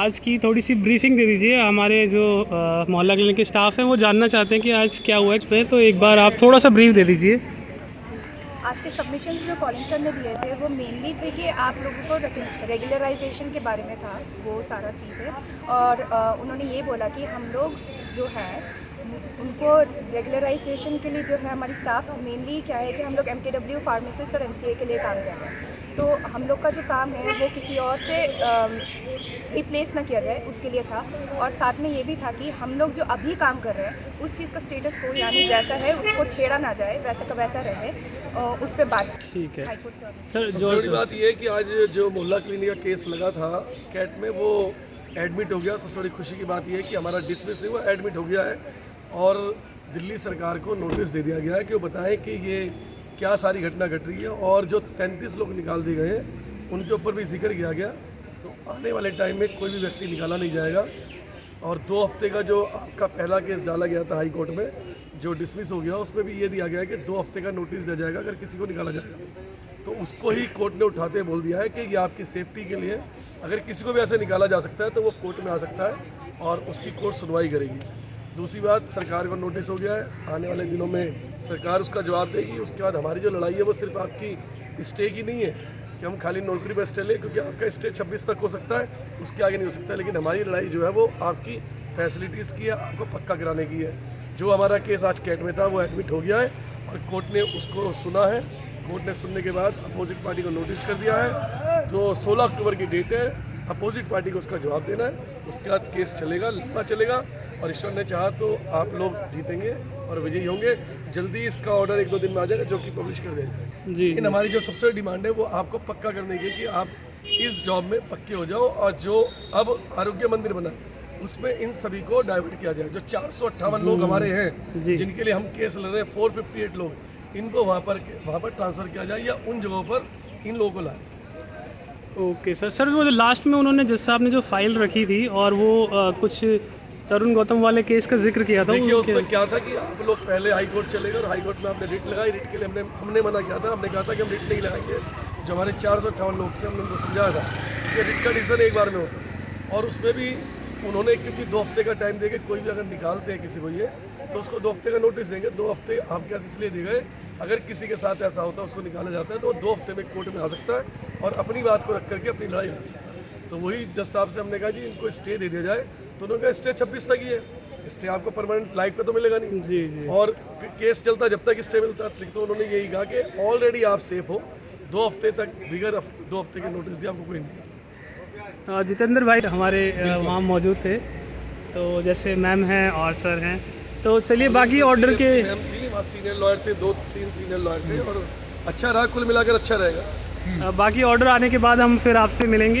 आज की थोड़ी सी ब्रीफिंग दे दीजिए। हमारे जो मोहल्ला क्लिनिक के स्टाफ हैं वो जानना चाहते हैं कि आज क्या हुआ इस पे, तो एक बार आप थोड़ा सा ब्रीफ दे दीजिए। आज के सबमिशंस जो कॉलिंग सर ने दिए थे वो मेनली थे कि आप लोगों को रेगुलराइजेशन के बारे में था वो सारा चीज़ें। और उन्होंने ये बोला कि हम लोग जो है उनको रेगुलराइजेशन के लिए जो है हमारी स्टाफ मेनली क्या है कि हम लोग MTW फार्मासिस्ट और MCA के लिए काम कर रहे हैं। तो हम लोग का जो काम है वो किसी और से रिप्लेस ना किया जाए उसके लिए था। और साथ में ये भी था कि हम लोग जो अभी काम कर रहे हैं उस चीज़ का स्टेटस को यानी जैसा है उसको छेड़ा ना जाए, वैसा का वैसा रहे, उस पर बात। ठीक है सर, जो बड़ी बात ये है कि आज जो मोहल्ला क्लिनिक का केस लगा था कैट में वो एडमिट हो गया। सबसे बड़ी खुशी की बात ये है कि हमारा डिसमिस है वो एडमिट हो गया है और दिल्ली सरकार को नोटिस दे दिया गया है कि वो बताएं कि ये क्या सारी घटना घट रही है। और जो 33 लोग निकाल दिए गए हैं उनके ऊपर भी जिक्र किया गया। तो आने वाले टाइम में कोई भी व्यक्ति निकाला नहीं जाएगा। और 2 हफ्ते का जो आपका पहला केस डाला गया था हाई कोर्ट में जो डिसमिस हो गया उसमें भी ये दिया गया है कि 2 हफ्ते का नोटिस दिया जाएगा अगर किसी को निकाला जाएगा। तो उसको ही कोर्ट ने उठाते बोल दिया है कि ये आपकी सेफ्टी के लिए अगर किसी को भी ऐसे निकाला जा सकता है तो वो कोर्ट में आ सकता है और उसकी कोर्ट सुनवाई करेगी। दूसरी बात, सरकार को नोटिस हो गया है, आने वाले दिनों में सरकार उसका जवाब देगी। उसके बाद हमारी जो लड़ाई है वो सिर्फ आपकी स्टे की नहीं है कि हम खाली नौकरी पर स्टे लें, क्योंकि आपका स्टे 26 तक हो सकता है, उसके आगे नहीं हो सकता। लेकिन हमारी लड़ाई जो है वो आपकी फैसिलिटीज़ की है, आपको पक्का कराने की है। जो हमारा केस आज कैट में था वो एडमिट हो गया है और कोर्ट ने उसको सुना है। कोर्ट ने सुनने के बाद अपोजिट पार्टी को नोटिस कर दिया है। जो 16 अक्टूबर की डेट है, अपोजिट पार्टी को उसका जवाब देना है। उसके बाद केस चलेगा, लंबा चलेगा और ईश्वर ने चाहा तो आप लोग जीतेंगे और विजयी होंगे। जल्दी इसका ऑर्डर 1-2 दिन में आ जाएगा जो कि पब्लिश कर देगा। लेकिन हमारी जो सबसे बड़ी डिमांड है वो आपको पक्का करने की कि आप इस जॉब में पक्के हो जाओ और जो अब आरोग्य मंदिर बना उसमें इन सभी को डाइवर्ट किया जाए। जो 458 लोग हमारे हैं जिनके लिए हम केस लड़ रहे हैं, 458 लोग, इनको वहाँ पर ट्रांसफ़र किया जाए या उन जगहों पर इन लोगों को लाए। ओके सर, वो जो लास्ट में उन्होंने जज साहब ने जो फाइल रखी थी और वो कुछ तरुण गौतम वाले केस का जिक्र किया था। देखिए उसमें क्या था कि आप लोग पहले हाई कोर्ट चले गए और हाई कोर्ट में आपने रिट लगाई। रिट के लिए हमने मना किया था। हमने कहा था कि हम रिट नहीं लगाएंगे। जो हमारे 458 लोग थे हमने उनको समझाया था कि रिट का डिसीजन एक बार में होता। और उसमें भी उन्होंने, क्योंकि 2 हफ्ते का टाइम देके कोई भी अगर निकालते हैं किसी को ये तो उसको 2 हफ्ते का नोटिस देंगे। 2 हफ्ते आपके पास इसलिए दिए गए, अगर किसी के साथ ऐसा होता है उसको निकाला जाता है तो 2 हफ्ते में कोर्ट में आ सकता है और अपनी बात को रख करके अपनी लड़ाई लड़ सकता है। तो वही जज साहब से हमने कहा जी इनको स्टे दे दिया जाए। तो उन्होंने कहा स्टे 26 तक ही है, स्टे आपको परमानेंट लाइफ का तो मिलेगा नहीं। जी। और केस चलता जब तक स्टे मिलता है। तो उन्होंने यही कहा कि ऑलरेडी आप सेफ हो, 2 हफ्ते तक बिगर 2 हफ्ते के नोटिस दिया, हमको कोई नहीं। जितेंद्र भाई हमारे वहाँ मौजूद थे, तो जैसे मैम हैं और सर हैं, तो चलिए बाकी ऑर्डर के वहाँ सीनियर लॉयर थे, 2-3 सीनियर लॉयर थे और अच्छा रहा, कुल मिलाकर अच्छा रहेगा। बाकी ऑर्डर आने के बाद हम फिर आपसे मिलेंगे।